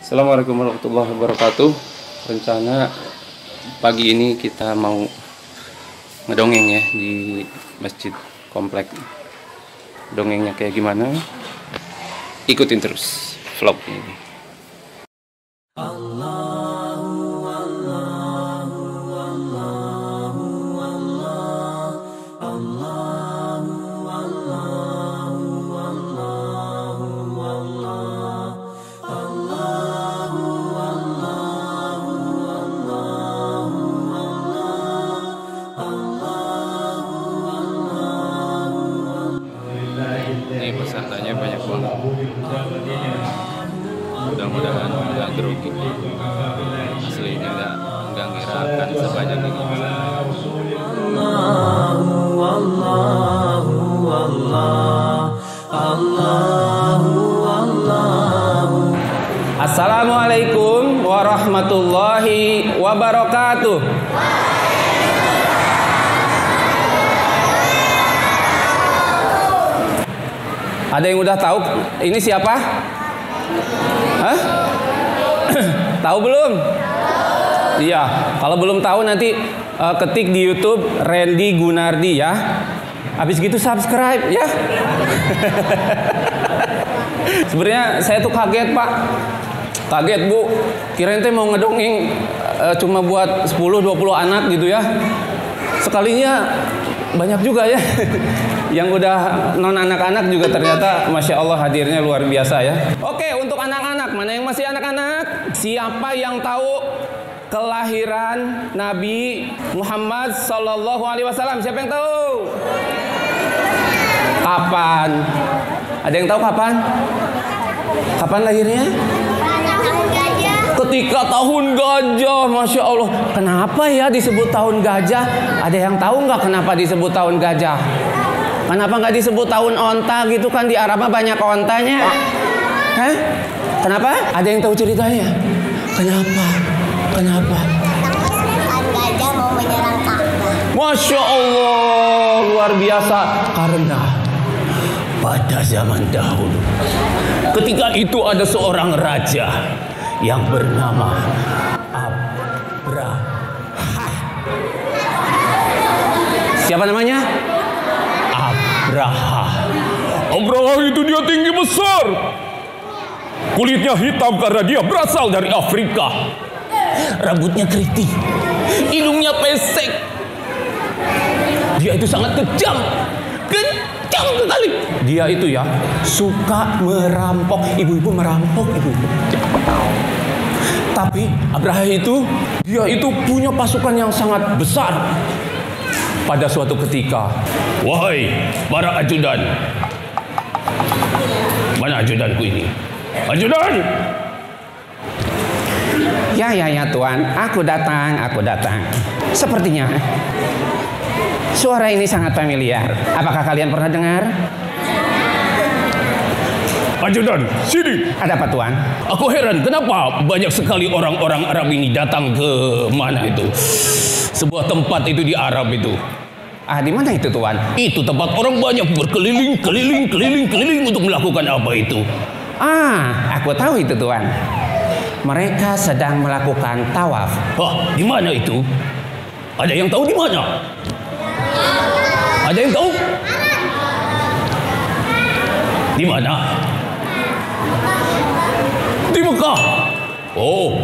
Assalamualaikum warahmatullahi wabarakatuh. Rencana pagi ini kita mau ngedongeng ya di masjid komplek. Dongengnya kayak gimana? Ikutin terus vlog ini. Ini pesertanya banyak banget. Mudah-mudahan nggak grogi. Aslinya nggak ngira akan sebanyak ini. Assalamualaikum warahmatullahi wabarakatuh. Ada yang udah tahu ini siapa? Hah? Tahu belum? Iya, kalau belum tahu nanti ketik di YouTube Randy Gunardi ya. Habis gitu subscribe ya. Sebenarnya saya tuh kaget, Pak. Kaget, Bu. Kirain teh mau ngedongeng cuma buat 10-20 anak gitu ya. Sekalinya banyak juga ya. Yang udah non anak-anak juga ternyata Masya Allah hadirnya luar biasa ya. Oke, untuk anak-anak, mana yang masih anak-anak? Siapa yang tahu kelahiran Nabi Muhammad Sallallahu Alaihi Wasallam? Siapa yang tahu? Kapan? Ada yang tahu kapan? Kapan lahirnya? Ketika tahun gajah, Masya Allah. Kenapa ya disebut tahun gajah? Ada yang tahu nggak kenapa disebut tahun gajah? Kenapa nggak disebut tahun onta gitu kan, di Arab banyak ontanya? Hah? Kenapa? Ada yang tahu ceritanya? Kenapa? Kenapa? Tahun gajah mau menyerang Ka'bah. Masya Allah, luar biasa. Karena pada zaman dahulu, ketika itu ada seorang raja yang bernama Abraha. Siapa namanya? Abraha itu dia tinggi besar. Kulitnya hitam karena dia berasal dari Afrika. Rambutnya keriting. Hidungnya pesek. Dia itu sangat kejam. Kejam sekali. Dia itu ya suka merampok. Ibu-ibu merampok, ibu-ibu. Tapi Abraha itu, dia itu punya pasukan yang sangat besar. Pada suatu ketika, wahai para ajudan, mana ajudanku ini? Ajudan! Ya Tuan, aku datang. Sepertinya suara ini sangat familiar. Apakah kalian pernah dengar? Ajudan, sini. Ada apa Tuan? Aku heran kenapa banyak sekali orang-orang Arab ini datang ke mana itu? Sebuah tempat itu di Arab itu. Di mana itu Tuan? Itu tempat orang banyak berkeliling untuk melakukan apa itu? Aku tahu itu Tuan. Mereka sedang melakukan tawaf. Di mana itu? Ada yang tahu di mana? Ada yang tahu? Di mana? Di Mekah. Oh.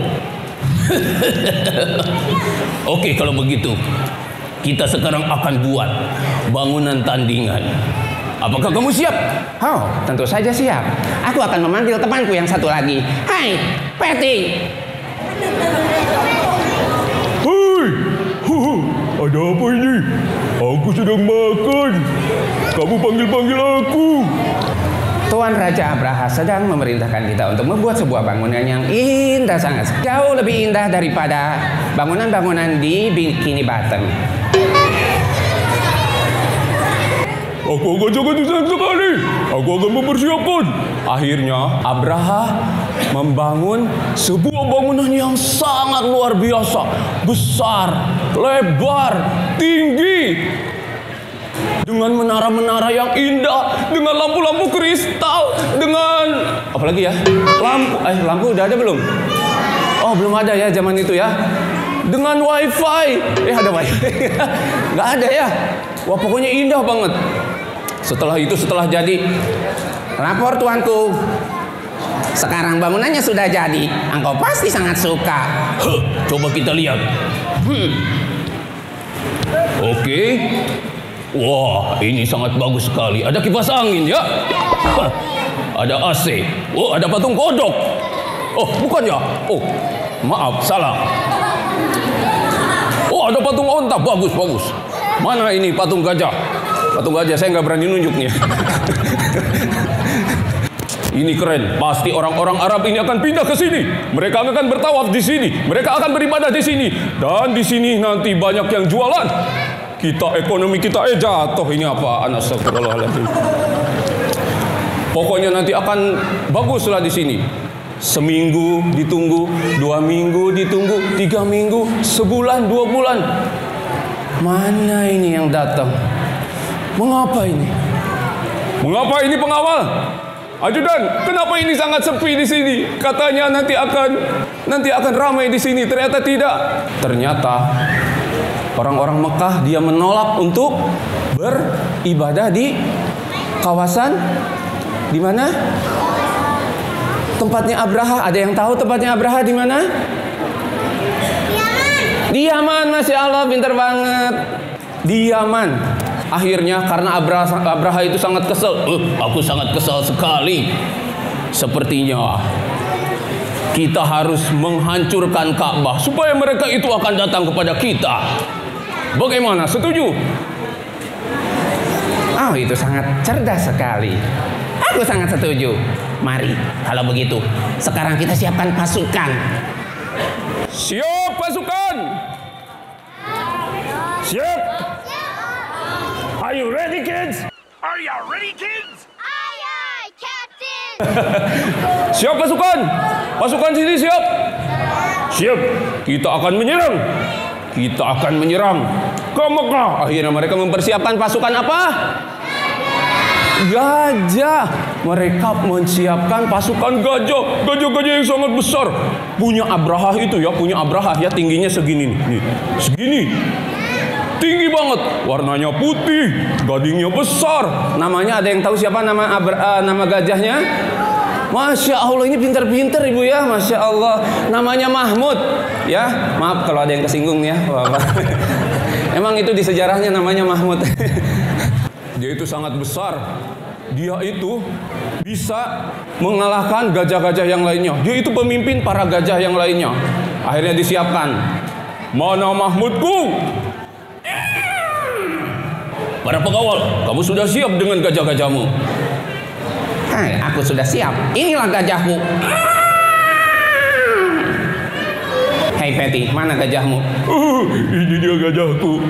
Oke, kalau begitu kita sekarang akan buat bangunan tandingan. Apakah kamu siap? Oh, tentu saja siap. Aku akan memanggil temanku yang satu lagi. Hai, Patty. Hei, ada apa ini? Aku sedang makan. Kamu panggil-panggil aku. Tuan Raja Abraha sedang memerintahkan kita untuk membuat sebuah bangunan yang indah sangat. Jauh lebih indah daripada bangunan-bangunan di Bikini Bottom. Aku akan sangat senang sekali. Aku akan mempersiapkan. Akhirnya Abraha membangun sebuah bangunan yang sangat luar biasa, besar, lebar, tinggi. dengan menara-menara yang indah, dengan lampu-lampu kristal, dengan apalagi ya? Lampu udah ada belum? Oh, belum ada ya zaman itu ya. Dengan wifi, ada wifi? Nggak ada ya? Wah, pokoknya indah banget. Setelah itu, setelah jadi, lapor tuanku. Sekarang bangunannya sudah jadi, engkau pasti sangat suka. Coba kita lihat. Oke. Wah, ini sangat bagus sekali. Ada kipas angin ya. Ada AC. Oh, ada patung kodok. Oh, bukan ya? Oh, maaf, salah. Oh, ada patung onta. Bagus, bagus. Mana ini patung gajah? Patung gajah, saya nggak berani nunjuknya. Ini keren. Pasti orang-orang Arab ini akan pindah ke sini. Mereka akan bertawaf di sini. Mereka akan beribadah di sini. Dan di sini nanti banyak yang jualan. Ekonomi kita jatuh. Ini apa? Astagfirullahaladzim. Pokoknya nanti akan baguslah di sini. Seminggu ditunggu, 2 minggu ditunggu, 3 minggu, sebulan, 2 bulan. Mana ini yang datang? Mengapa ini? Mengapa ini pengawal? Ajudan, kenapa ini sangat sepi di sini? Katanya nanti akan ramai di sini. Ternyata tidak. Ternyata orang-orang Mekah dia menolak untuk beribadah di kawasan di mana? Tempatnya Abraha. Ada yang tahu tempatnya Abraha di mana? Di Yaman. Masya Allah, pintar banget. Di Yaman. Akhirnya karena Abraha itu sangat kesel. Aku sangat kesal sekali. Sepertinya kita harus menghancurkan Ka'bah supaya mereka itu akan datang kepada kita. Bagaimana? Setuju? Oh, itu sangat cerdas sekali. Aku sangat setuju. Mari, kalau begitu, sekarang kita siapkan pasukan. Siap pasukan. Siap. Are you ready, kids? Are you ready, kids? Aye, aye, Captain. Siap pasukan. Pasukan sini siap. Siap. Kita akan menyerang. Kita akan menyerang ke Mekah. Akhirnya mereka mempersiapkan pasukan apa? Gajah. Mereka menyiapkan pasukan gajah. Gajah-gajah yang sangat besar. Punya Abraha itu ya. Punya Abraha ya. Tingginya segini nih. Segini. Tinggi banget. Warnanya putih. Gadingnya besar. Namanya ada yang tahu siapa nama gajahnya? Masya Allah, ini pintar-pintar ibu ya. Masya Allah. Namanya Mahmud. Ya, maaf kalau ada yang kesinggung ya. Emang itu di sejarahnya namanya Mahmud. Dia itu sangat besar. Dia itu bisa mengalahkan gajah-gajah yang lainnya. Dia itu pemimpin para gajah yang lainnya. Akhirnya disiapkan. Mana Mahmudku? Para pengawal, kamu sudah siap dengan gajah-gajahmu? Hai, aku sudah siap. Inilah gajahku. Hei Patty, mana gajahmu? Ini dia gajahku.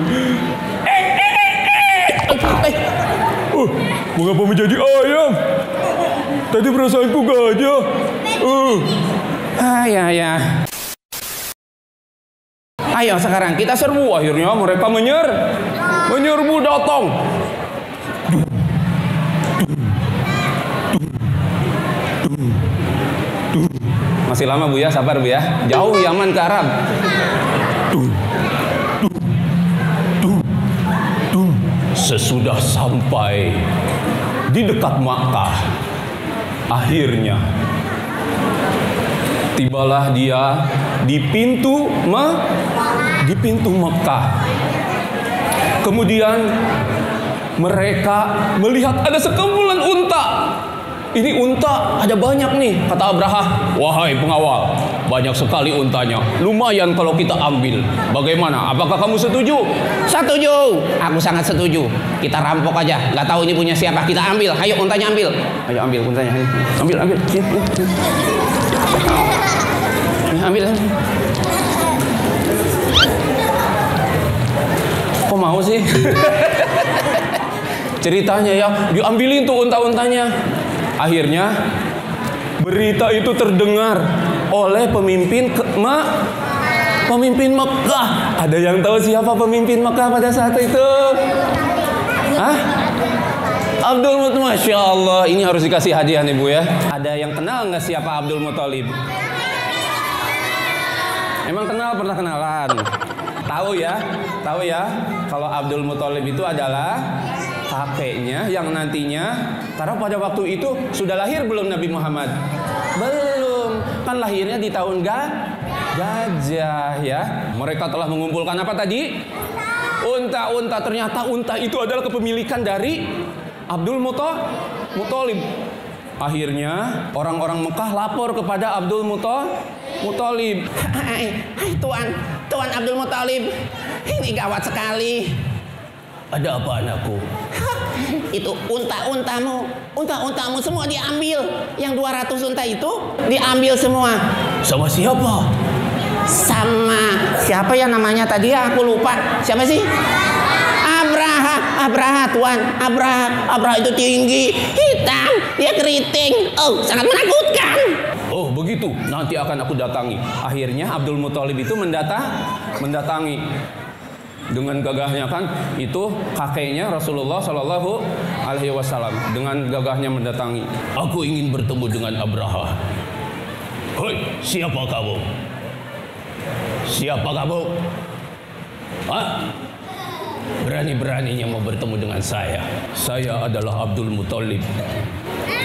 Mengapa menjadi ayam? Tadi perasaanku gajah. Ya. Ayo sekarang kita serbu. Akhirnya mereka menyerbu datang. Masih lama Bu ya, sabar Bu ya. Jauh Yaman ke Arab. Sesudah sampai di dekat Makkah, akhirnya tibalah dia di pintu Makkah. Kemudian mereka melihat ada sekumpulan unta. Ini unta ada banyak nih, kata Abraha. Wahai pengawal, banyak sekali untanya. Lumayan kalau kita ambil. Bagaimana? Apakah kamu setuju? Setuju. Aku sangat setuju. Kita rampok aja. Gak tahu ini punya siapa. Kita ambil. Ayo untanya ambil. Ayo ambil untanya. Ambil. Ambil. Kok mau sih? Ceritanya ya, diambilin tuh unta-untanya. Akhirnya berita itu terdengar oleh pemimpin Mekah. Ada yang tahu siapa pemimpin Mekah pada saat itu? Hah? Abdul Muttalib, Masya Allah. Ini harus dikasih hadiah nih Bu ya. Ada yang kenal nggak siapa Abdul Muttalib? Emang kenal, pernah kenalan? Tahu ya? Kalau Abdul Muttalib itu adalah kakeknya yang nantinya, karena pada waktu itu sudah lahir belum Nabi Muhammad? Belum, kan lahirnya di tahun gajah ya. Mereka telah mengumpulkan apa tadi? Unta. Ternyata unta itu adalah kepemilikan dari Abdul Muttalib. Akhirnya orang-orang Mekah lapor kepada Abdul Muttalib. Hai Tuan Abdul Muttalib, ini gawat sekali. Ada apa anakku? Itu unta-untamu semua diambil. Yang 200 unta itu diambil semua. Sama siapa? Sama siapa ya namanya tadi ya, aku lupa. Siapa sih? Abraha Tuan. Abraha itu tinggi, hitam, dia keriting. Oh, sangat menakutkan. Oh begitu, nanti akan aku datangi. Akhirnya Abdul Muttalib itu mendatangi. Dengan gagahnya kan, itu kakeknya Rasulullah Shallallahu Alaihi Wasallam. Dengan gagahnya mendatangi. Aku ingin bertemu dengan Abraha. Hoi, siapa kamu? Hah? Berani-beraninya mau bertemu dengan saya. Saya adalah Abdul Muttalib.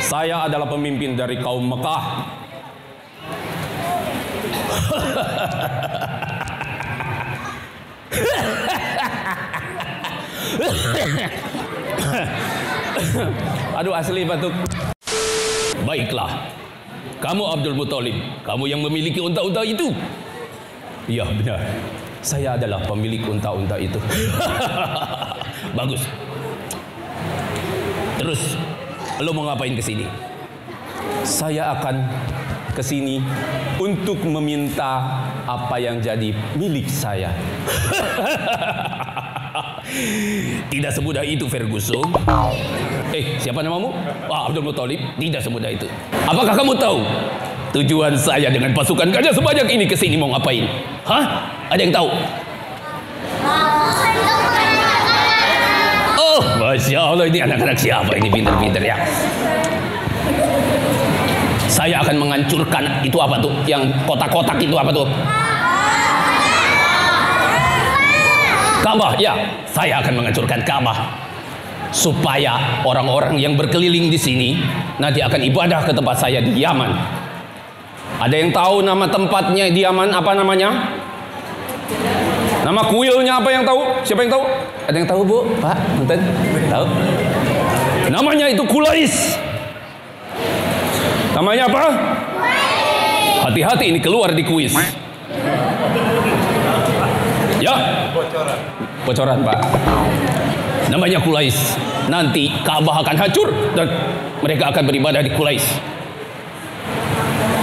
Saya adalah pemimpin dari kaum Mekah. Aduh, asli batuk. Baiklah, kamu Abdul Muttalib, kamu yang memiliki unta-unta itu. Iya benar, saya adalah pemilik unta-unta itu. Bagus. Terus, lo mau ngapain ke sini? Saya akan ke sini untuk meminta apa yang jadi milik saya. Tidak semudah itu, Ferguson. Siapa namamu? Abdul Muttalib. Tidak semudah itu. Apakah kamu tahu tujuan saya dengan pasukan gajah sebanyak ini ke sini mau ngapain? Hah? Ada yang tahu? Oh, Masya Allah, ini anak-anak siapa ini, pinter-pinter ya. Saya akan menghancurkan itu apa tuh? Yang kotak-kotak itu apa tuh? Ka'bah, ya. Saya akan menghancurkan Ka'bah supaya orang-orang yang berkeliling di sini nanti akan ibadah ke tempat saya di Yaman. Ada yang tahu nama tempatnya di Yaman apa namanya? Nama kuilnya apa yang tahu? Siapa yang tahu? Ada yang tahu, Bu? Pak, nonton? Tahu? Namanya itu Qulais. Namanya apa? Hati-hati ini keluar di kuis. Ya. Bocoran, Pak. Namanya Qulais. Nanti Ka'bah akan hancur dan mereka akan beribadah di Qulais.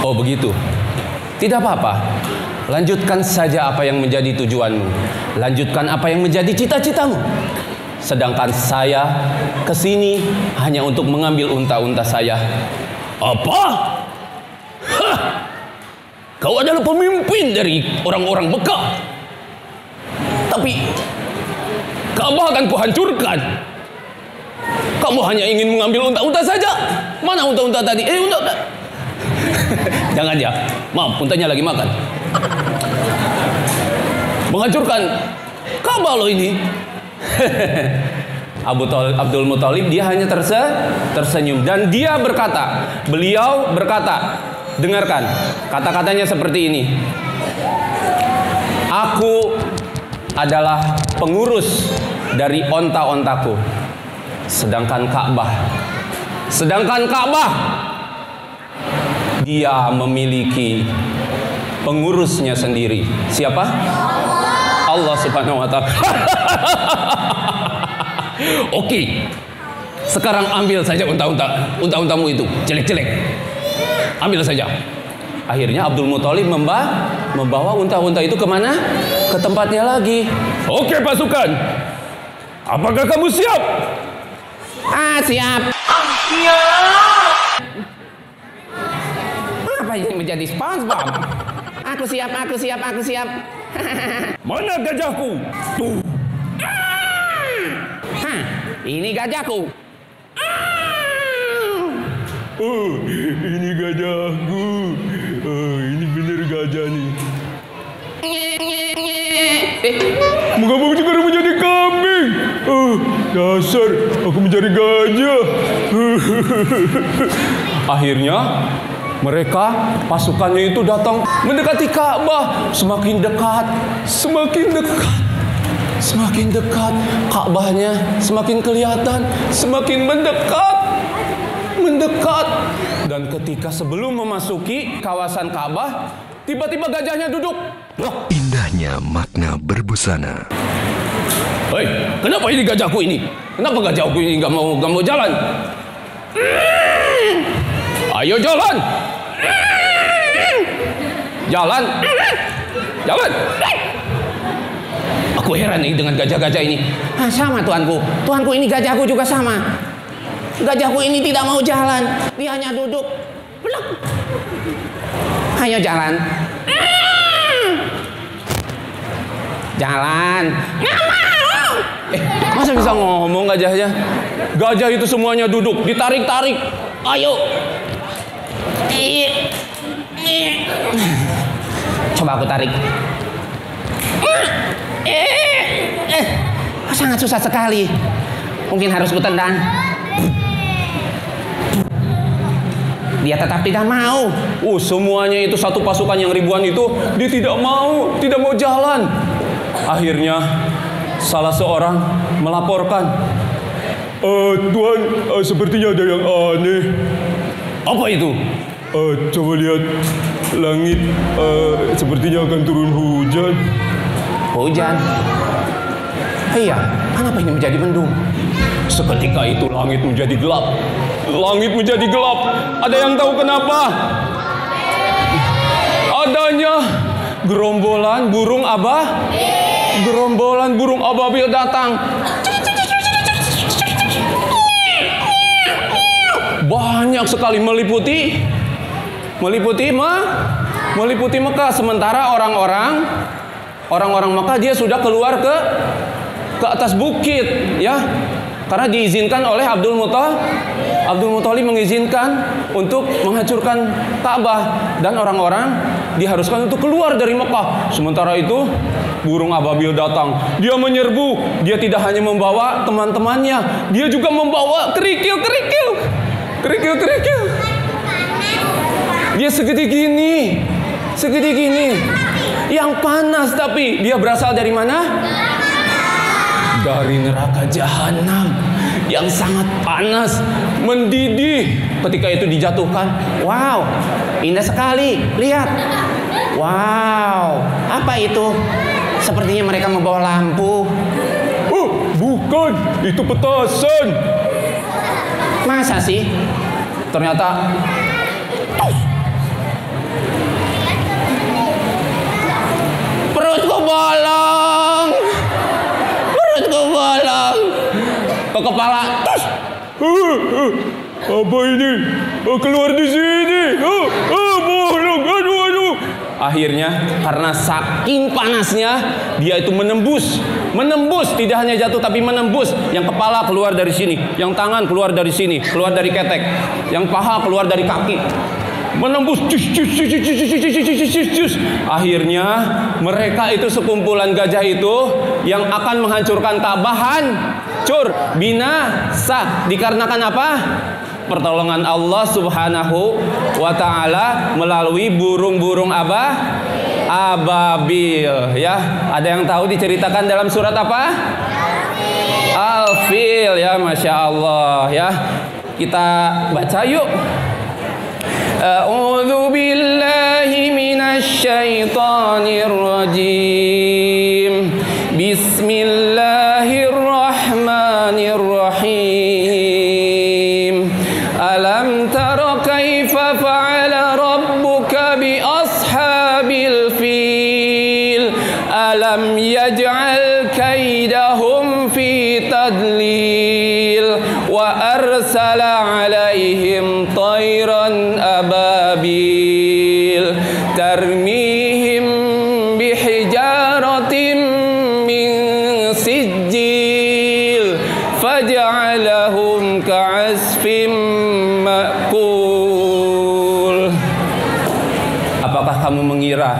Oh begitu. Tidak apa-apa. Lanjutkan saja apa yang menjadi tujuanmu. Lanjutkan apa yang menjadi cita-citamu. Sedangkan saya kesini hanya untuk mengambil unta-unta saya. Apa? Hah? Kau adalah pemimpin dari orang-orang Mekah. Tapi Ka'bah akan kuhancurkan. Kamu hanya ingin mengambil unta-unta saja. Mana unta-unta tadi? Unta-unta. Jangan ya. Maaf, untanya lagi makan. Menghancurkan Ka'bah loh ini. Abdul Muttalib dia hanya tersenyum dan beliau berkata, dengarkan kata-katanya seperti ini. Aku adalah pengurus dari onta-ontaku, sedangkan Ka'bah dia memiliki pengurusnya sendiri. Siapa? Allah Subhanahu wa Ta'ala. Oke, sekarang ambil saja unta-untamu itu, jelek-jelek. Ambil saja. Akhirnya Abdul Muttalib membawa unta-unta itu kemana? Ke tempatnya lagi. Oke pasukan, apakah kamu siap? Siap. Apa ini menjadi SpongeBob? Aku siap. Mana gajahku? Tuh. ini gajahku. Oh, ini gajahku. Oh, ini bener gajah nih. Mengapa sekarang menjadi kambing? Oh, dasar aku mencari gajah. Akhirnya mereka pasukannya itu datang mendekati Ka'bah. Semakin dekat, semakin dekat, semakin dekat. Ka'bahnya semakin kelihatan, semakin mendekat, mendekat. Dan ketika sebelum memasuki kawasan Ka'bah, tiba-tiba gajahnya duduk. Loh. Indahnya makna berbusana. Hei, kenapa ini gajahku ini? Kenapa gajahku ini nggak mau jalan? Ayo jalan, jalan, jalan. Aku heran nih dengan gajah-gajah ini. Sama tuanku, tuanku ini gajahku juga sama. Gajahku ini tidak mau jalan, dia hanya duduk. Peluk. Ayo jalan. Jalan. Nggak mau. Masa bisa ngomong gajahnya? Gajah itu semuanya duduk, ditarik-tarik. Ayo. Coba aku tarik. Sangat susah sekali. Mungkin harus kutendang. Dia tetap tidak mau. Semuanya itu satu pasukan yang ribuan itu, dia tidak mau jalan. Akhirnya salah seorang melaporkan, Tuan, sepertinya ada yang aneh. apa itu? Coba lihat langit, sepertinya akan turun hujan. Hujan. Iya, kenapa ini menjadi mendung? Seketika itu langit menjadi gelap. Langit menjadi gelap. Ada yang tahu kenapa? Adanya gerombolan burung gerombolan burung ababil datang. Banyak sekali meliputi Mekah. Sementara orang-orang Mekah dia sudah keluar ke atas bukit, ya. Karena diizinkan oleh Abdul Muthalib mengizinkan untuk menghancurkan Ka'bah, dan orang-orang diharuskan untuk keluar dari Mekah. Sementara itu burung ababil datang. Dia menyerbu. Dia tidak hanya membawa teman-temannya, dia juga membawa kerikil-kerikil. Dia segede gini. Yang panas, tapi dia berasal dari mana? Dari neraka jahanam yang sangat panas, mendidih. Ketika itu dijatuhkan, wow, indah sekali. Lihat, wow, apa itu? Sepertinya mereka membawa lampu. Bukan, itu petasan. Masa sih? Ternyata perutku bolong. Ke kepala. Apa ini? Keluar di sini. Bolong. Aduh. Akhirnya karena saking panasnya, dia itu menembus, tidak hanya jatuh tapi menembus. Yang kepala keluar dari sini, yang tangan keluar dari sini, keluar dari ketek, yang paha keluar dari kaki, menembus. Akhirnya mereka itu sekumpulan gajah itu yang akan menghancurkan Ka'bah, hancur, binasa. Dikarenakan apa? Pertolongan Allah Subhanahu wa Ta'ala melalui burung-burung ababil, ya. Ada yang tahu diceritakan dalam surat apa? Al-Fil, ya. Masya Allah, ya. Kita baca yuk. A'udzu billahi minasy syaithanir rajim. Bismillahirrahmanirrahim. Alam tara kaifa fa'ala rabbuka bi ashabil fil. Alam yaj'al kaidahum fi tadlil wa arsala 'alaihim tayran ababil tarmihim bihijaratin min sijil faj'al kamu mengira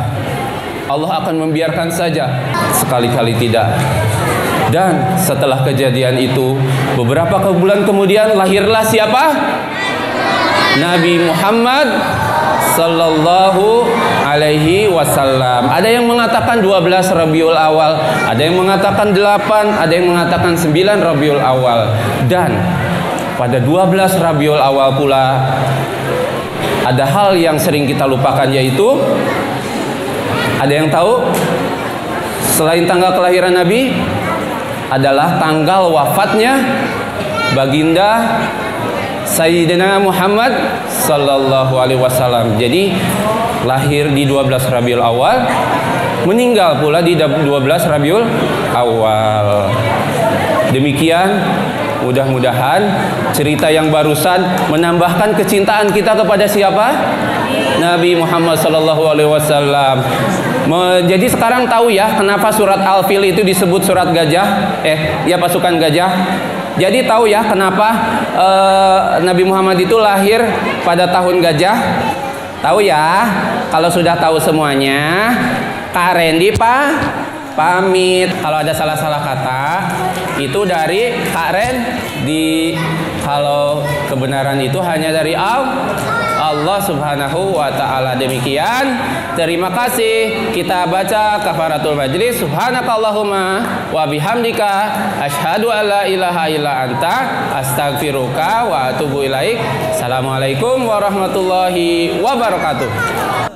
Allah akan membiarkan saja? Sekali-kali tidak. Dan setelah kejadian itu, beberapa bulan kemudian lahirlah siapa? Nabi Muhammad sallallahu alaihi wasallam. Ada yang mengatakan 12 Rabiul Awal, ada yang mengatakan 8, ada yang mengatakan 9 Rabiul Awal. Dan pada 12 Rabiul Awal pula ada hal yang sering kita lupakan, yaitu ada yang tahu selain tanggal kelahiran Nabi adalah tanggal wafatnya baginda Sayyidina Muhammad sallallahu alaihi wasallam. Jadi lahir di 12 Rabiul Awal, meninggal pula di 12 Rabiul Awal. Demikian, mudah-mudahan cerita yang barusan menambahkan kecintaan kita kepada siapa? Nabi Muhammad sallallahu alaihi wasallam. Jadi sekarang tahu ya kenapa surat Al-Fil itu disebut surat gajah? Pasukan gajah. Jadi tahu ya kenapa Nabi Muhammad itu lahir pada tahun gajah? Tahu ya? Kalau sudah tahu semuanya, Kak Randy pamit. Kalau ada salah-salah kata, itu dari Kak Randy. Kalau kebenaran itu hanya dari Allah Subhanahu wa ta'ala. Demikian, terima kasih. Kita baca kafaratul majlis. Subhanakallahumma wa bihamdika asyhadu an la ilaha illa anta astaghfiruka wa atubu ilaik. Assalamualaikum warahmatullahi wabarakatuh.